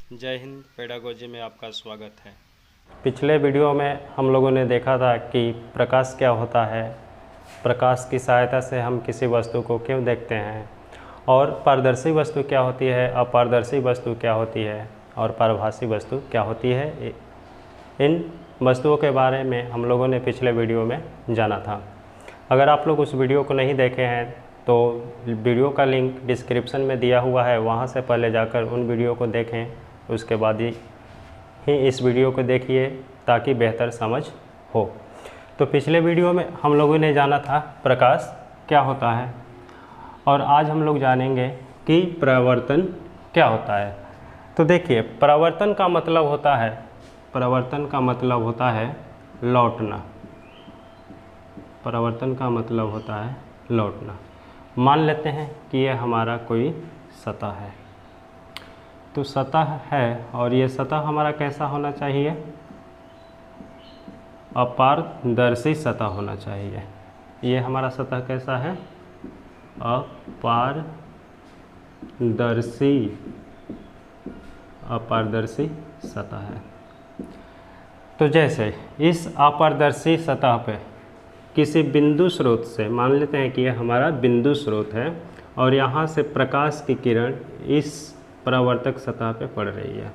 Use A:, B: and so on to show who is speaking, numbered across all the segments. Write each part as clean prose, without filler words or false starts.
A: जय हिंद। पेडागोजी में आपका स्वागत है।
B: पिछले वीडियो में हम लोगों ने देखा था कि प्रकाश क्या होता है, प्रकाश की सहायता से हम किसी वस्तु को क्यों देखते हैं, और पारदर्शी वस्तु क्या होती है, अपारदर्शी वस्तु क्या होती है और पारभासी वस्तु क्या होती है। इन वस्तुओं के बारे में हम लोगों ने पिछले वीडियो में जाना था। अगर आप लोग उस वीडियो को नहीं देखे हैं तो वीडियो का लिंक डिस्क्रिप्शन में दिया हुआ है, वहाँ से पहले जाकर उन वीडियो को देखें, उसके बाद ही इस वीडियो को देखिए ताकि बेहतर समझ हो। तो पिछले वीडियो में हम लोगों ने जाना था प्रकाश क्या होता है, और आज हम लोग जानेंगे कि परावर्तन क्या होता है। तो देखिए, परावर्तन का मतलब होता है लौटना। परावर्तन का मतलब होता है लौटना। मान लेते हैं कि यह हमारा कोई सतह है, तो सतह है और ये सतह हमारा कैसा होना चाहिए, अपारदर्शी सतह होना चाहिए। ये हमारा सतह कैसा है, अपारदर्शी सतह है। तो जैसे इस अपारदर्शी सतह पे किसी बिंदु स्रोत से, मान लेते हैं कि यह हमारा बिंदु स्रोत है और यहाँ से प्रकाश की किरण इस परावर्तक सतह पे पड़ रही है।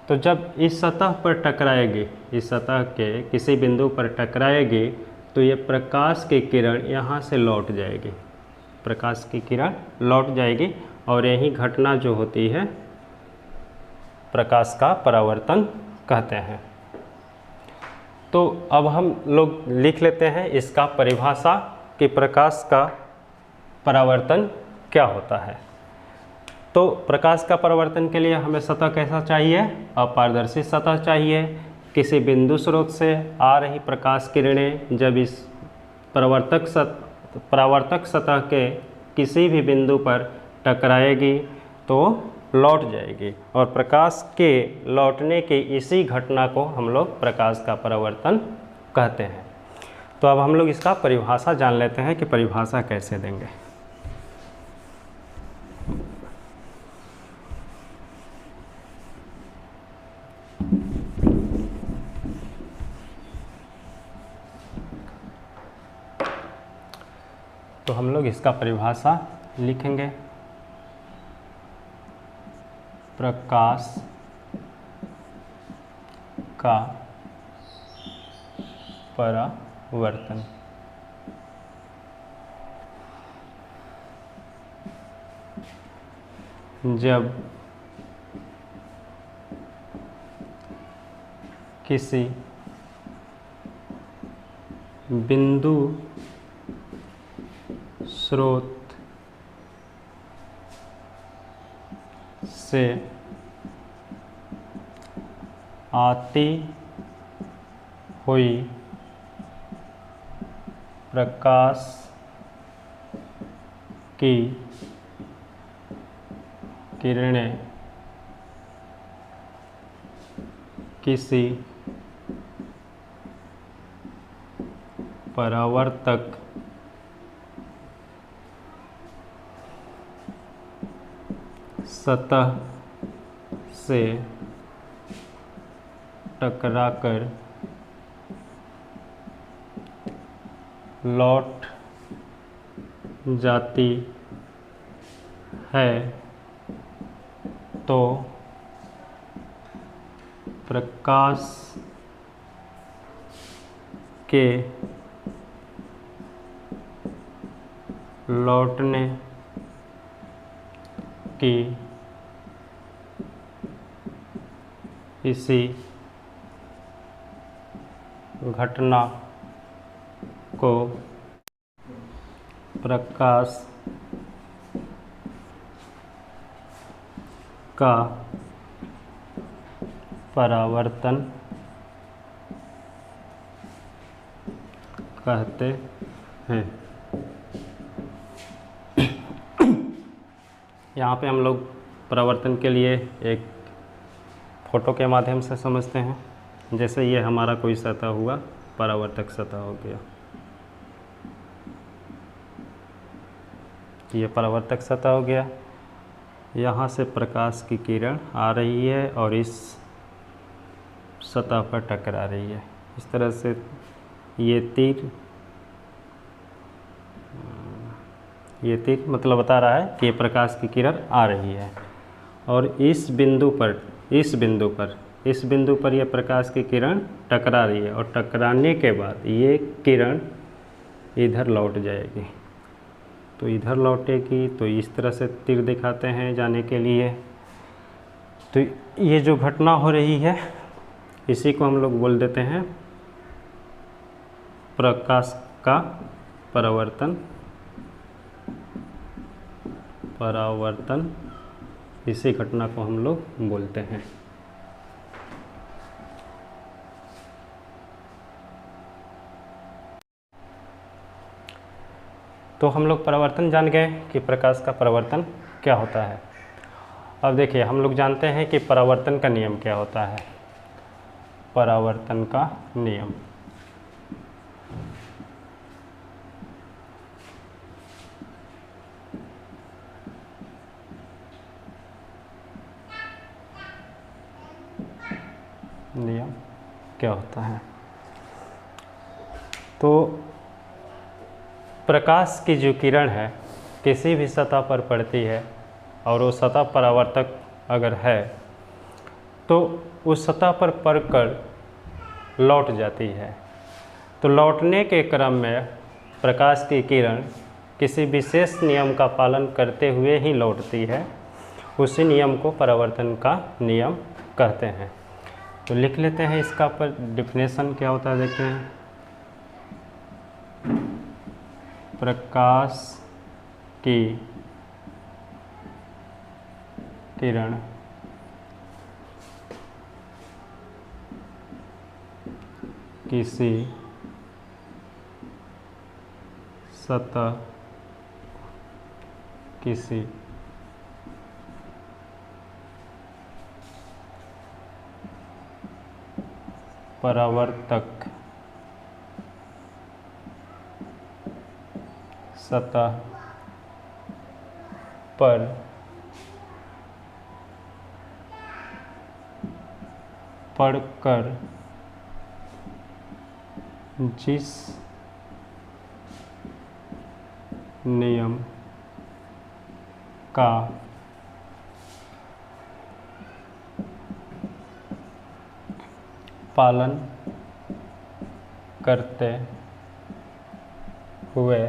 B: तो जब इस सतह पर टकराएगी, इस सतह के किसी बिंदु पर टकराएगी, तो ये प्रकाश की किरण यहाँ से लौट जाएगी, प्रकाश की किरण लौट जाएगी, और यही घटना जो होती है प्रकाश का परावर्तन कहते हैं। तो अब हम लोग लिख लेते हैं इसका परिभाषा कि प्रकाश का परावर्तन क्या होता है। तो प्रकाश का परावर्तन के लिए हमें सतह कैसा चाहिए, अपारदर्शी सतह चाहिए। किसी बिंदु स्रोत से आ रही प्रकाश किरणें जब इस परावर्तक सतह के किसी भी बिंदु पर टकराएगी तो लौट जाएगी, और प्रकाश के लौटने की इसी घटना को हम लोग प्रकाश का परावर्तन कहते हैं। तो अब हम लोग इसका परिभाषा जान लेते हैं कि परिभाषा कैसे देंगे। तो हम लोग इसका परिभाषा लिखेंगे, प्रकाश का परावर्तन। जब किसी बिंदु स्रोत से आती हुई प्रकाश की किरणें किसी परावर्तक सतह से टकराकर लौट जाती है तो प्रकाश के लौटने की इसी घटना को प्रकाश का परावर्तन कहते हैं। यहाँ पे हम लोग परावर्तन के लिए एक फोटो के माध्यम से समझते हैं। जैसे ये हमारा कोई सतह हुआ, परावर्तक सतह हो गया, ये परावर्तक सतह हो गया। यहाँ से प्रकाश की किरण आ रही है और इस सतह पर टकरा रही है। इस तरह से ये तीर मतलब बता रहा है कि ये प्रकाश की किरण आ रही है और इस बिंदु पर ये प्रकाश की किरण टकरा रही है और टकराने के बाद ये किरण इधर लौट जाएगी। तो इधर लौटेगी तो इस तरह से तीर दिखाते हैं जाने के लिए। तो ये जो घटना हो रही है इसी को हम लोग बोल देते हैं प्रकाश का परावर्तन। इसी घटना को हम लोग बोलते हैं। तो हम लोग परावर्तन जान गए कि प्रकाश का परावर्तन क्या होता है। अब देखिए हम लोग जानते हैं कि परावर्तन का नियम क्या होता है। परावर्तन का नियम क्या होता है। तो प्रकाश की जो किरण है किसी भी सतह पर पड़ती है और वो सतह परावर्तक अगर है तो उस सतह पर पड़कर लौट जाती है। तो लौटने के क्रम में प्रकाश की किरण किसी विशेष नियम का पालन करते हुए ही लौटती है। उसी नियम को परावर्तन का नियम कहते हैं। तो लिख लेते हैं इसका पर डिफिनेशन क्या होता है देखते हैं। प्रकाश की किरण किसी सतह किसी परावर्तक सतह पर पड़कर जिस नियम का पालन करते हुए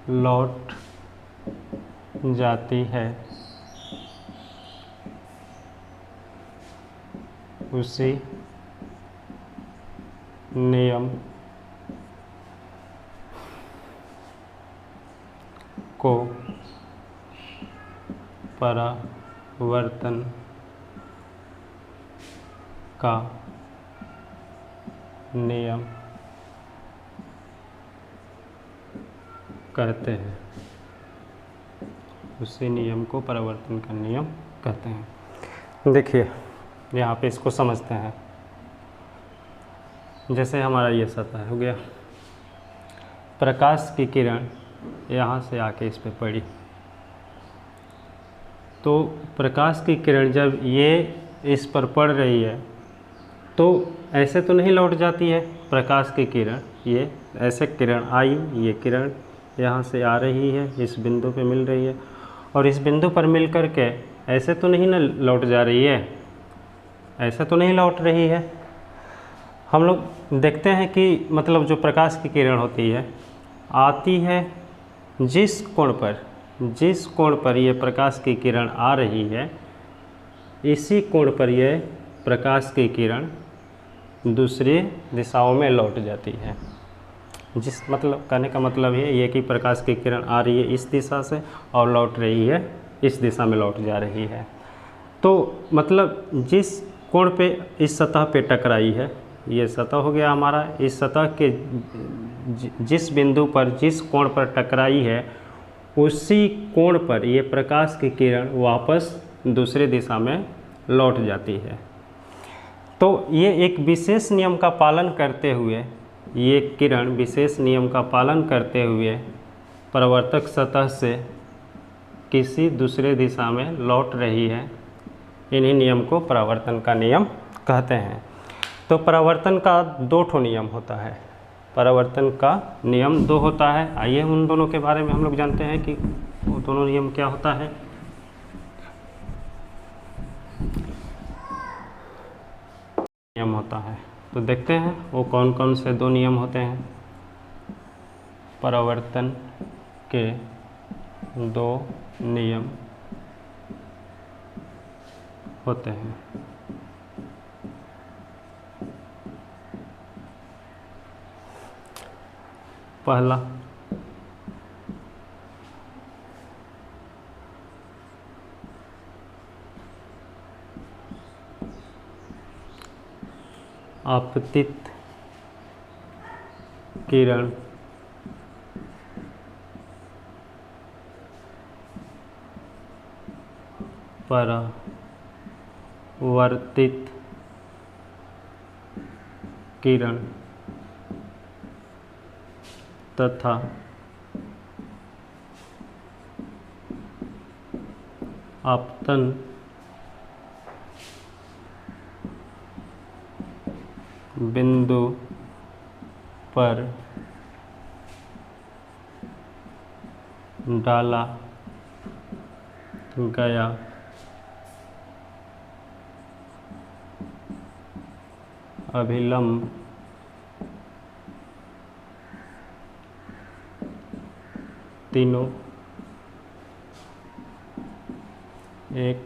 B: लौट जाती है उसी नियम को परावर्तन का नियम कहते हैं। उसी नियम को परावर्तन का नियम कहते हैं। देखिए यहाँ पे इसको समझते हैं। जैसे हमारा ये सतह हो गया, प्रकाश की किरण यहाँ से आके इस पे पड़ी, तो प्रकाश की किरण जब ये इस पर पड़ रही है तो ऐसे तो नहीं लौट जाती है प्रकाश की किरण। ये ऐसे किरण आई, ये किरण यहाँ से आ रही है, इस बिंदु पे मिल रही है और इस बिंदु पर मिल कर के ऐसे तो नहीं ना लौट जा रही है, ऐसे तो नहीं लौट रही है। हम लोग देखते हैं कि मतलब जो प्रकाश की किरण होती है आती है जिस कोण पर ये प्रकाश की किरण आ रही है, इसी कोण पर ये प्रकाश की किरण दूसरी दिशाओं में लौट जाती है। जिस मतलब कहने का मतलब है ये कि प्रकाश की किरण आ रही है इस दिशा से और लौट रही है इस दिशा में लौट जा रही है। तो मतलब जिस कोण पे इस सतह पे टकराई है, ये सतह हो गया हमारा, इस सतह के जिस बिंदु पर जिस कोण पर टकराई है उसी कोण पर ये प्रकाश की किरण वापस दूसरी दिशा में लौट जाती है। तो ये एक विशेष नियम का पालन करते हुए, ये किरण विशेष नियम का पालन करते हुए परावर्तक सतह से किसी दूसरे दिशा में लौट रही है, इन्हीं नियम को परावर्तन का नियम कहते हैं। तो परावर्तन का दो ठो नियम होता है, परावर्तन का नियम दो होता है। आइए उन दोनों के बारे में हम लोग जानते हैं कि वो दोनों नियम क्या होता है। नियम होता है तो देखते हैं वो कौन कौन से दो नियम होते हैं। परावर्तन के दो नियम होते हैं। पहला आपतित किरण परावर्तित किरण तथा आपतन बिंदु पर डाला गया अभिलंब तीनों एक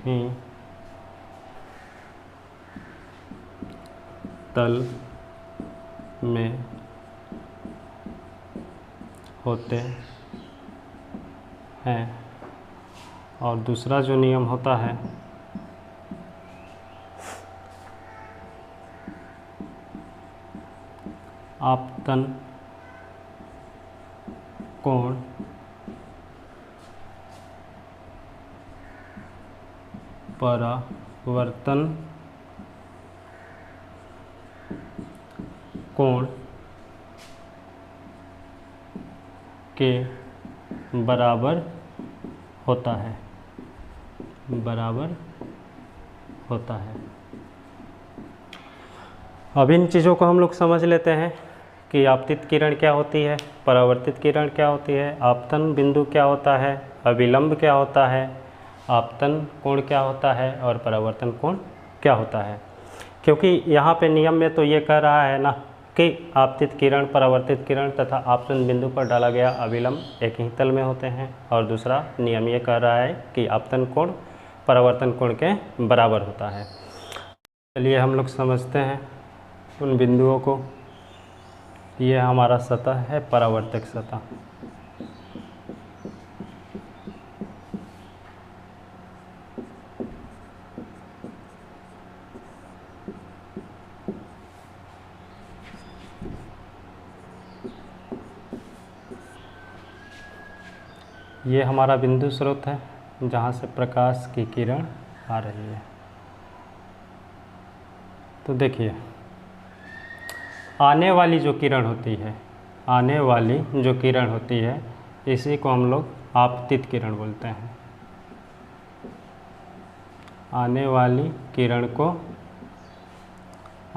B: ही तल में होते हैं। और दूसरा जो नियम होता है आपतन कोण परावर्तन कोण के बराबर होता है, बराबर होता है। अब इन चीज़ों को हम लोग समझ लेते हैं कि आपतित किरण क्या होती है, परावर्तित किरण क्या होती है, आपतन बिंदु क्या होता है, अभिलंब क्या होता है, आपतन कोण क्या होता है और परावर्तन कोण क्या होता है। क्योंकि यहाँ पे नियम में तो ये कह रहा है ना कि आपतित किरण, परावर्तित किरण तथा आपतन बिंदु पर डाला गया अभिलंब एक ही तल में होते हैं, और दूसरा नियम ये कह रहा है कि आपतन कोण परावर्तन कोण के बराबर होता है। चलिए हम लोग समझते हैं उन बिंदुओं को। ये हमारा सतह है, परावर्तक सतह। ये हमारा बिंदु स्रोत है जहाँ से प्रकाश की किरण आ रही है। तो देखिए आने वाली जो किरण होती है, आने वाली जो किरण होती है इसी को हम लोग आपतित किरण बोलते हैं। आने वाली किरण को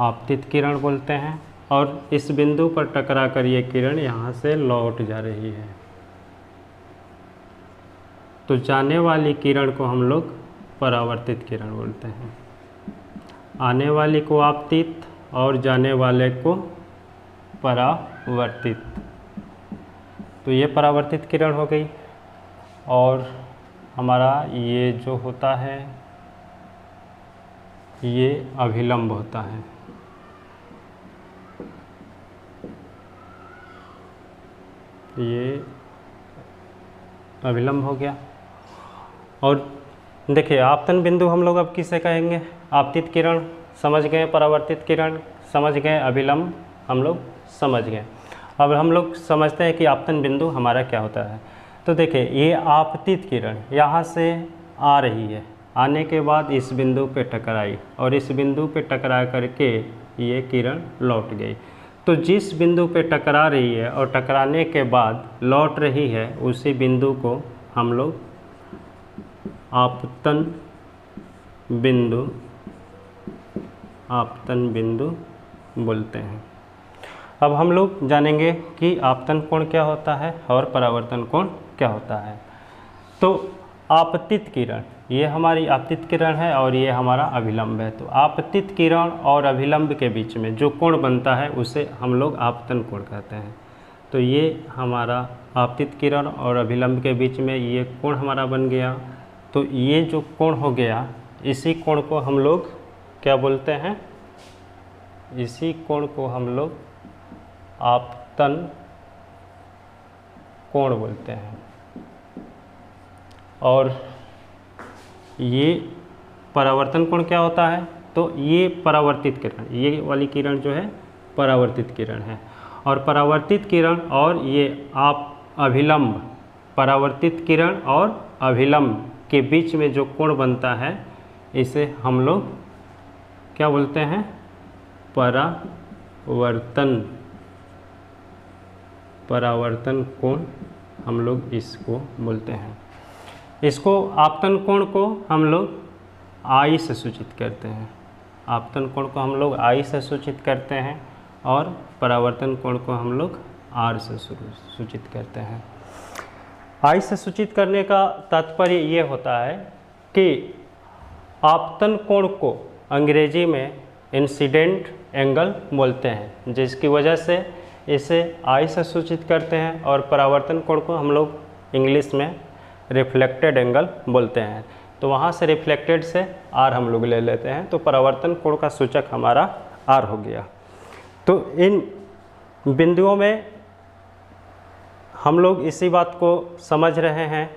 B: आपतित किरण बोलते हैं, और इस बिंदु पर टकरा कर ये किरण यहाँ से लौट जा रही है। तो जाने वाली किरण को हम लोग परावर्तित किरण बोलते हैं। आने वाली को आपतित और जाने वाले को परावर्तित। तो ये परावर्तित किरण हो गई। और हमारा ये जो होता है ये अभिलंब होता है। ये अभिलंब हो गया। और देखिए आपतन बिंदु हम लोग अब किसे कहेंगे? आपतित किरण समझ गए, परावर्तित किरण समझ गए, अभिलंब हम लोग समझ गए। अब हम लोग समझते हैं कि आपतन बिंदु हमारा क्या होता है। तो देखिए ये आपतित किरण यहाँ से आ रही है, आने के बाद इस बिंदु पे टकराई और इस बिंदु पे टकरा करके ये किरण लौट गई। तो जिस बिंदु पे टकरा रही है और टकराने के बाद लौट रही है उसी बिंदु को हम लोग आपतन बिंदु बोलते हैं। अब हम लोग जानेंगे कि आपतन कोण क्या होता है और परावर्तन कोण क्या होता है। तो आपतित किरण, ये हमारी आपतित किरण है और ये हमारा अभिलंब है। तो आपतित किरण और अभिलंब के बीच में जो कोण बनता है उसे हम लोग आपतन कोण कहते हैं। तो ये हमारा आपतित किरण और अभिलंब के बीच में ये कोण हमारा बन गया। तो ये जो कोण हो गया, इसी कोण को हम लोग क्या बोलते हैं? इसी कोण को हम लोग आपतन कोण बोलते हैं। और ये परावर्तन कोण क्या होता है? तो ये परावर्तित किरण, ये वाली किरण जो है परावर्तित किरण है। और परावर्तित किरण और ये अभिलंब, परावर्तित किरण और अभिलंब के बीच में जो कोण बनता है इसे हम लोग क्या बोलते हैं? परावर्तन कोण हम लोग इसको बोलते हैं। इसको आपतन कोण को हम लोग आई से सूचित करते हैं। आपतन कोण को हम लोग आई से सूचित करते हैं और परावर्तन कोण को हम लोग आर से सूचित करते हैं। आई से सूचित करने का तात्पर्य ये होता है कि आपतन कोण को अंग्रेजी में इंसिडेंट एंगल बोलते हैं, जिसकी वजह से इसे आई से सूचित करते हैं। और परावर्तन कोण को हम लोग इंग्लिश में रिफ्लेक्टेड एंगल बोलते हैं। तो वहाँ से रिफ्लेक्टेड से आर हम लोग ले लेते हैं। तो परावर्तन कोण का सूचक हमारा आर हो गया। तो इन बिंदुओं में हम लोग इसी बात को समझ रहे हैं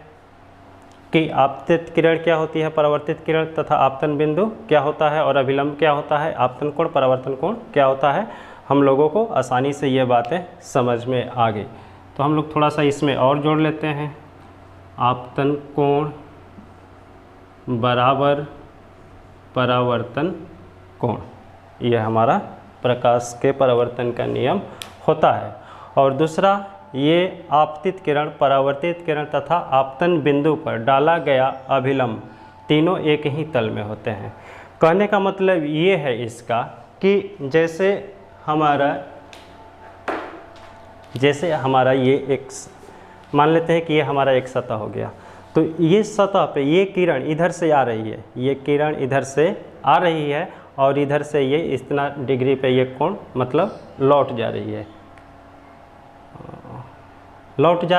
B: कि आपतित किरण क्या होती है, परावर्तित किरण तथा आपतन बिंदु क्या होता है और अभिलंब क्या होता है, आपतन कोण परावर्तन कोण क्या होता है। हम लोगों को आसानी से ये बातें समझ में आ गई। तो हम लोग थोड़ा सा इसमें और जोड़ लेते हैं। आपतन कोण बराबर परावर्तन कोण, यह हमारा प्रकाश के परावर्तन का नियम होता है। और दूसरा, ये आपतित किरण, परावर्तित किरण तथा आपतन बिंदु पर डाला गया अभिलंब तीनों एक ही तल में होते हैं। कहने का मतलब ये है इसका कि जैसे हमारा ये एक, मान लेते हैं कि ये हमारा एक सतह हो गया। तो ये सतह पे ये किरण इधर से आ रही है, ये किरण इधर से आ रही है और इधर से ये इतना डिग्री पे ये कोण मतलब लौट जा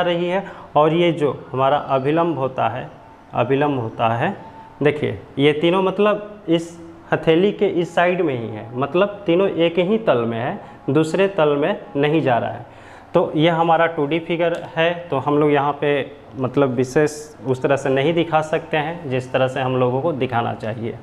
B: रही है, और ये जो हमारा अभिलंब होता है, देखिए ये तीनों मतलब इस हथेली के इस साइड में ही है, मतलब तीनों एक ही तल में है, दूसरे तल में नहीं जा रहा है। तो यह हमारा 2D फिगर है। तो हम लोग यहाँ पे मतलब विशेष उस तरह से नहीं दिखा सकते हैं जिस तरह से हम लोगों को दिखाना चाहिए।